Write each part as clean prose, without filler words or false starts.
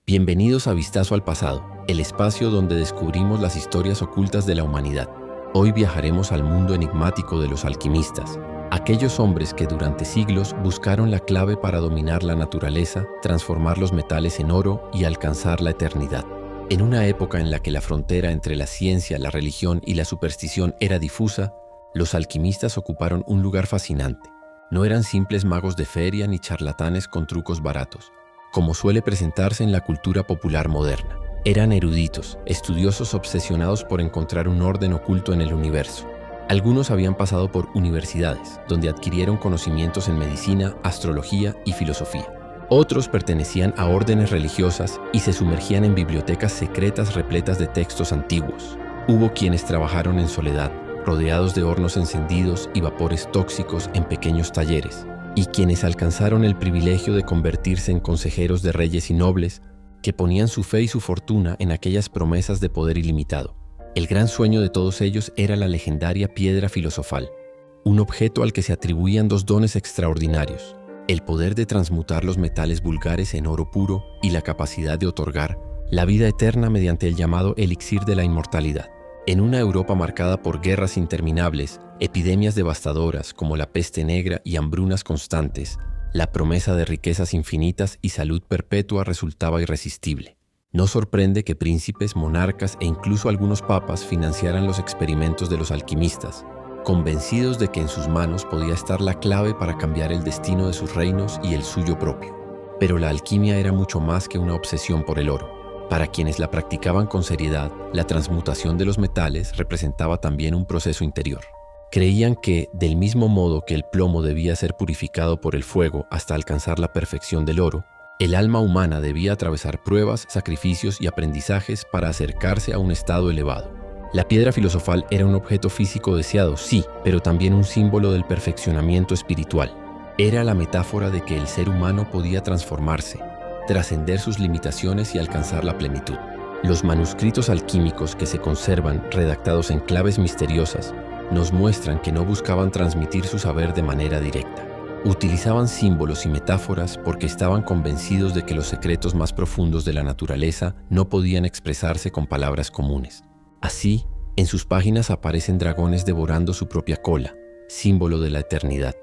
Bienvenidos a Vistazo al Pasado, el espacio donde descubrimos las historias ocultas de la humanidad. Hoy viajaremos al mundo enigmático de los alquimistas, aquellos hombres que durante siglos buscaron la clave para dominar la naturaleza, transformar los metales en oro y alcanzar la eternidad. En una época en la que la frontera entre la ciencia, la religión y la superstición era difusa, los alquimistas ocuparon un lugar fascinante. No eran simples magos de feria ni charlatanes con trucos baratos, como suele presentarse en la cultura popular moderna. Eran eruditos, estudiosos obsesionados por encontrar un orden oculto en el universo. Algunos habían pasado por universidades, donde adquirieron conocimientos en medicina, astrología y filosofía. Otros pertenecían a órdenes religiosas y se sumergían en bibliotecas secretas repletas de textos antiguos. Hubo quienes trabajaron en soledad, rodeados de hornos encendidos y vapores tóxicos en pequeños talleres, y quienes alcanzaron el privilegio de convertirse en consejeros de reyes y nobles que ponían su fe y su fortuna en aquellas promesas de poder ilimitado. El gran sueño de todos ellos era la legendaria piedra filosofal, un objeto al que se atribuían dos dones extraordinarios: el poder de transmutar los metales vulgares en oro puro y la capacidad de otorgar la vida eterna mediante el llamado elixir de la inmortalidad. En una Europa marcada por guerras interminables, epidemias devastadoras como la peste negra y hambrunas constantes, la promesa de riquezas infinitas y salud perpetua resultaba irresistible. No sorprende que príncipes, monarcas e incluso algunos papas financiaran los experimentos de los alquimistas, convencidos de que en sus manos podía estar la clave para cambiar el destino de sus reinos y el suyo propio. Pero la alquimia era mucho más que una obsesión por el oro. Para quienes la practicaban con seriedad, la transmutación de los metales representaba también un proceso interior. Creían que, del mismo modo que el plomo debía ser purificado por el fuego hasta alcanzar la perfección del oro, el alma humana debía atravesar pruebas, sacrificios y aprendizajes para acercarse a un estado elevado. La piedra filosofal era un objeto físico deseado, sí, pero también un símbolo del perfeccionamiento espiritual. Era la metáfora de que el ser humano podía transformarse, trascender sus limitaciones y alcanzar la plenitud. Los manuscritos alquímicos que se conservan, redactados en claves misteriosas, nos muestran que no buscaban transmitir su saber de manera directa. Utilizaban símbolos y metáforas porque estaban convencidos de que los secretos más profundos de la naturaleza no podían expresarse con palabras comunes. Así, en sus páginas aparecen dragones devorando su propia cola, símbolo de la eternidad,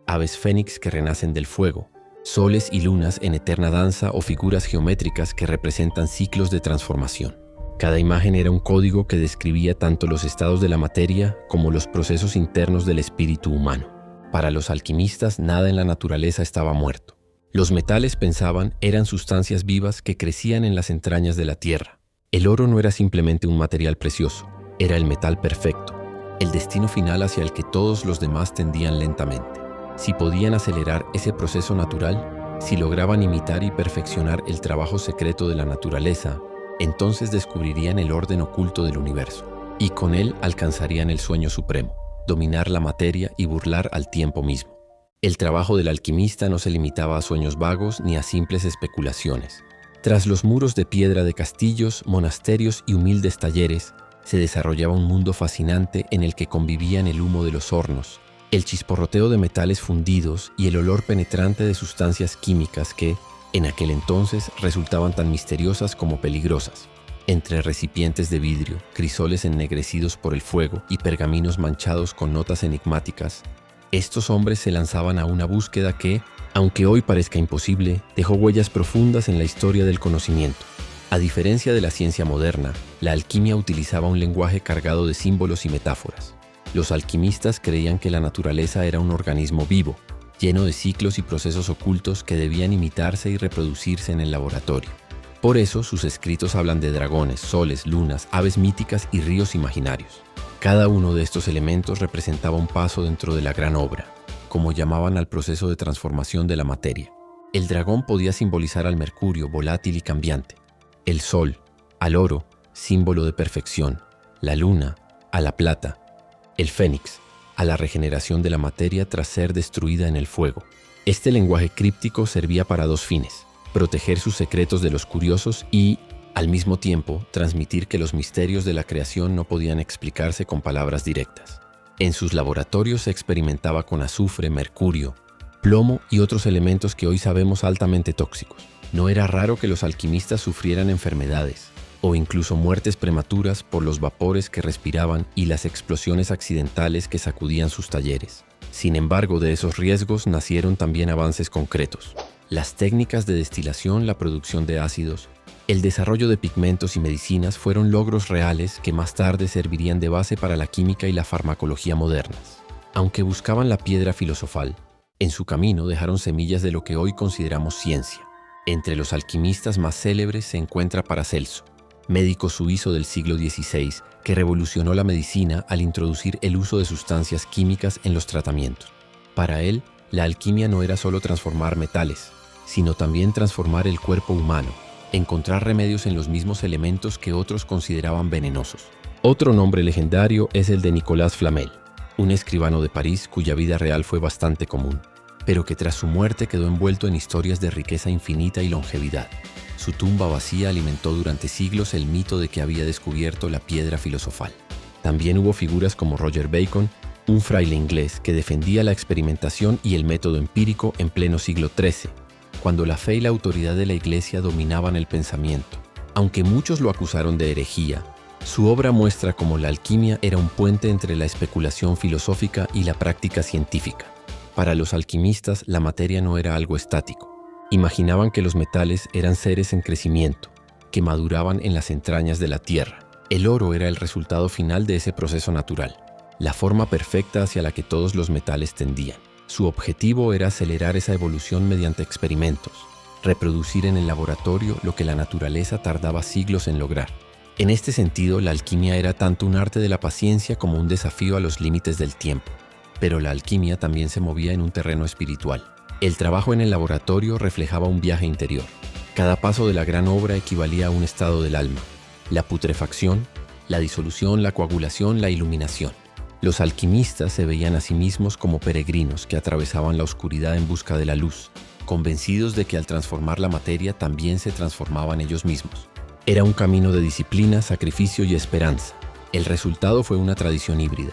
aves fénix que renacen del fuego, soles y lunas en eterna danza o figuras geométricas que representan ciclos de transformación. Cada imagen era un código que describía tanto los estados de la materia como los procesos internos del espíritu humano. Para los alquimistas, nada en la naturaleza estaba muerto. Los metales, pensaban, eran sustancias vivas que crecían en las entrañas de la tierra. El oro no era simplemente un material precioso, era el metal perfecto, el destino final hacia el que todos los demás tendían lentamente. Si podían acelerar ese proceso natural, si lograban imitar y perfeccionar el trabajo secreto de la naturaleza, entonces descubrirían el orden oculto del universo, y con él alcanzarían el sueño supremo, dominar la materia y burlar al tiempo mismo. El trabajo del alquimista no se limitaba a sueños vagos ni a simples especulaciones. Tras los muros de piedra de castillos, monasterios y humildes talleres, se desarrollaba un mundo fascinante en el que convivían el humo de los hornos, el chisporroteo de metales fundidos y el olor penetrante de sustancias químicas que, en aquel entonces, resultaban tan misteriosas como peligrosas. Entre recipientes de vidrio, crisoles ennegrecidos por el fuego y pergaminos manchados con notas enigmáticas, estos hombres se lanzaban a una búsqueda que, aunque hoy parezca imposible, dejó huellas profundas en la historia del conocimiento. A diferencia de la ciencia moderna, la alquimia utilizaba un lenguaje cargado de símbolos y metáforas. Los alquimistas creían que la naturaleza era un organismo vivo, lleno de ciclos y procesos ocultos que debían imitarse y reproducirse en el laboratorio. Por eso, sus escritos hablan de dragones, soles, lunas, aves míticas y ríos imaginarios. Cada uno de estos elementos representaba un paso dentro de la gran obra, como llamaban al proceso de transformación de la materia. El dragón podía simbolizar al mercurio, volátil y cambiante; el sol, al oro, símbolo de perfección; la luna, a la plata; el fénix, a la regeneración de la materia tras ser destruida en el fuego. Este lenguaje críptico servía para dos fines: proteger sus secretos de los curiosos y, al mismo tiempo, transmitir que los misterios de la creación no podían explicarse con palabras directas. En sus laboratorios se experimentaba con azufre, mercurio, plomo y otros elementos que hoy sabemos altamente tóxicos. No era raro que los alquimistas sufrieran enfermedades o incluso muertes prematuras por los vapores que respiraban y las explosiones accidentales que sacudían sus talleres. Sin embargo, de esos riesgos nacieron también avances concretos. Las técnicas de destilación, la producción de ácidos, el desarrollo de pigmentos y medicinas fueron logros reales que más tarde servirían de base para la química y la farmacología modernas. Aunque buscaban la piedra filosofal, en su camino dejaron semillas de lo que hoy consideramos ciencia. Entre los alquimistas más célebres se encuentra Paracelso, médico suizo del siglo XVI que revolucionó la medicina al introducir el uso de sustancias químicas en los tratamientos. Para él, la alquimia no era solo transformar metales, sino también transformar el cuerpo humano, encontrar remedios en los mismos elementos que otros consideraban venenosos. Otro nombre legendario es el de Nicolas Flamel, un escribano de París cuya vida real fue bastante común, pero que tras su muerte quedó envuelto en historias de riqueza infinita y longevidad. Su tumba vacía alimentó durante siglos el mito de que había descubierto la piedra filosofal. También hubo figuras como Roger Bacon, un fraile inglés que defendía la experimentación y el método empírico en pleno siglo XIII, cuando la fe y la autoridad de la Iglesia dominaban el pensamiento. Aunque muchos lo acusaron de herejía, su obra muestra cómo la alquimia era un puente entre la especulación filosófica y la práctica científica. Para los alquimistas, la materia no era algo estático. Imaginaban que los metales eran seres en crecimiento, que maduraban en las entrañas de la tierra. El oro era el resultado final de ese proceso natural, la forma perfecta hacia la que todos los metales tendían. Su objetivo era acelerar esa evolución mediante experimentos, reproducir en el laboratorio lo que la naturaleza tardaba siglos en lograr. En este sentido, la alquimia era tanto un arte de la paciencia como un desafío a los límites del tiempo. Pero la alquimia también se movía en un terreno espiritual. El trabajo en el laboratorio reflejaba un viaje interior. Cada paso de la gran obra equivalía a un estado del alma: la putrefacción, la disolución, la coagulación, la iluminación. Los alquimistas se veían a sí mismos como peregrinos que atravesaban la oscuridad en busca de la luz, convencidos de que al transformar la materia también se transformaban ellos mismos. Era un camino de disciplina, sacrificio y esperanza. El resultado fue una tradición híbrida,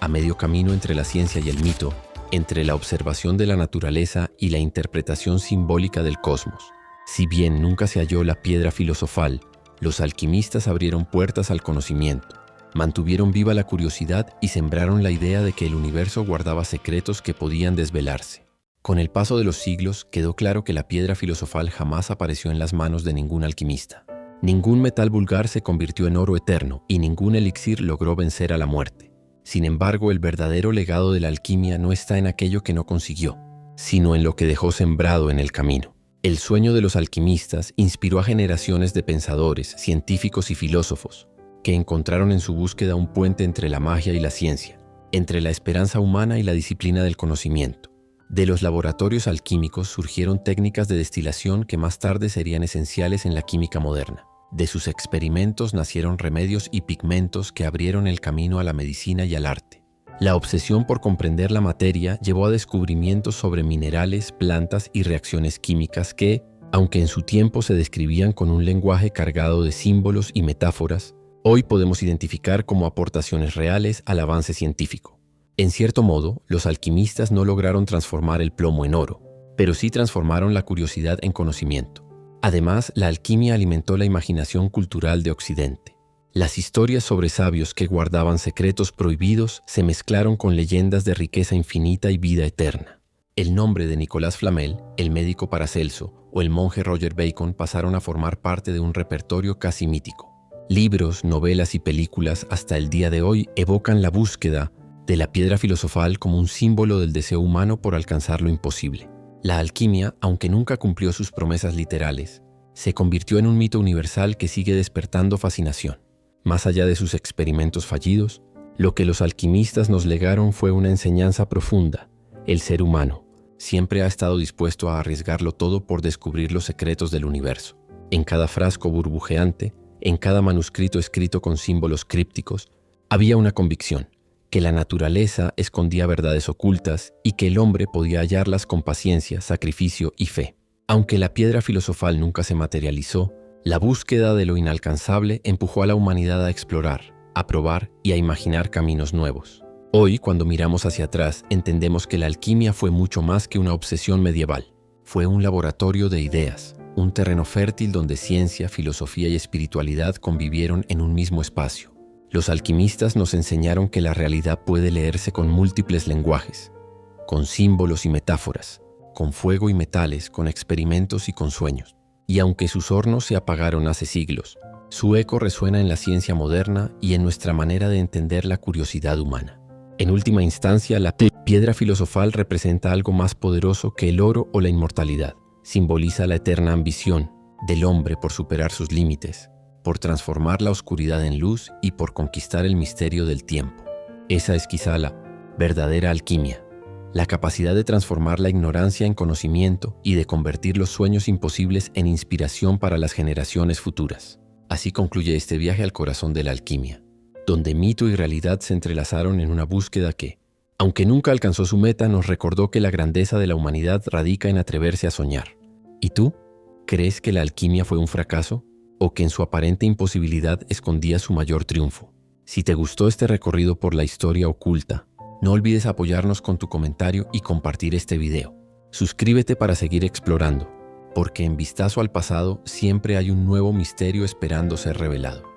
a medio camino entre la ciencia y el mito, entre la observación de la naturaleza y la interpretación simbólica del cosmos. Si bien nunca se halló la piedra filosofal, los alquimistas abrieron puertas al conocimiento, mantuvieron viva la curiosidad y sembraron la idea de que el universo guardaba secretos que podían desvelarse. Con el paso de los siglos, quedó claro que la piedra filosofal jamás apareció en las manos de ningún alquimista. Ningún metal vulgar se convirtió en oro eterno y ningún elixir logró vencer a la muerte. Sin embargo, el verdadero legado de la alquimia no está en aquello que no consiguió, sino en lo que dejó sembrado en el camino. El sueño de los alquimistas inspiró a generaciones de pensadores, científicos y filósofos, que encontraron en su búsqueda un puente entre la magia y la ciencia, entre la esperanza humana y la disciplina del conocimiento. De los laboratorios alquímicos surgieron técnicas de destilación que más tarde serían esenciales en la química moderna. De sus experimentos nacieron remedios y pigmentos que abrieron el camino a la medicina y al arte. La obsesión por comprender la materia llevó a descubrimientos sobre minerales, plantas y reacciones químicas que, aunque en su tiempo se describían con un lenguaje cargado de símbolos y metáforas, hoy podemos identificar como aportaciones reales al avance científico. En cierto modo, los alquimistas no lograron transformar el plomo en oro, pero sí transformaron la curiosidad en conocimiento. Además, la alquimia alimentó la imaginación cultural de Occidente. Las historias sobre sabios que guardaban secretos prohibidos se mezclaron con leyendas de riqueza infinita y vida eterna. El nombre de Nicolas Flamel, el médico Paracelso o el monje Roger Bacon pasaron a formar parte de un repertorio casi mítico. Libros, novelas y películas hasta el día de hoy evocan la búsqueda de la piedra filosofal como un símbolo del deseo humano por alcanzar lo imposible. La alquimia, aunque nunca cumplió sus promesas literales, se convirtió en un mito universal que sigue despertando fascinación. Más allá de sus experimentos fallidos, lo que los alquimistas nos legaron fue una enseñanza profunda. El ser humano siempre ha estado dispuesto a arriesgarlo todo por descubrir los secretos del universo. En cada frasco burbujeante, en cada manuscrito escrito con símbolos crípticos, había una convicción: que la naturaleza escondía verdades ocultas y que el hombre podía hallarlas con paciencia, sacrificio y fe. Aunque la piedra filosofal nunca se materializó, la búsqueda de lo inalcanzable empujó a la humanidad a explorar, a probar y a imaginar caminos nuevos. Hoy, cuando miramos hacia atrás, entendemos que la alquimia fue mucho más que una obsesión medieval. Fue un laboratorio de ideas, un terreno fértil donde ciencia, filosofía y espiritualidad convivieron en un mismo espacio. Los alquimistas nos enseñaron que la realidad puede leerse con múltiples lenguajes, con símbolos y metáforas, con fuego y metales, con experimentos y con sueños. Y aunque sus hornos se apagaron hace siglos, su eco resuena en la ciencia moderna y en nuestra manera de entender la curiosidad humana. En última instancia, la piedra filosofal representa algo más poderoso que el oro o la inmortalidad. Simboliza la eterna ambición del hombre por superar sus límites, por transformar la oscuridad en luz y por conquistar el misterio del tiempo. Esa es quizá la verdadera alquimia, la capacidad de transformar la ignorancia en conocimiento y de convertir los sueños imposibles en inspiración para las generaciones futuras. Así concluye este viaje al corazón de la alquimia, donde mito y realidad se entrelazaron en una búsqueda que, aunque nunca alcanzó su meta, nos recordó que la grandeza de la humanidad radica en atreverse a soñar. ¿Y tú? ¿Crees que la alquimia fue un fracaso? ¿O que en su aparente imposibilidad escondía su mayor triunfo? Si te gustó este recorrido por la historia oculta, no olvides apoyarnos con tu comentario y compartir este video. Suscríbete para seguir explorando, porque en Vistazo al Pasado siempre hay un nuevo misterio esperando ser revelado.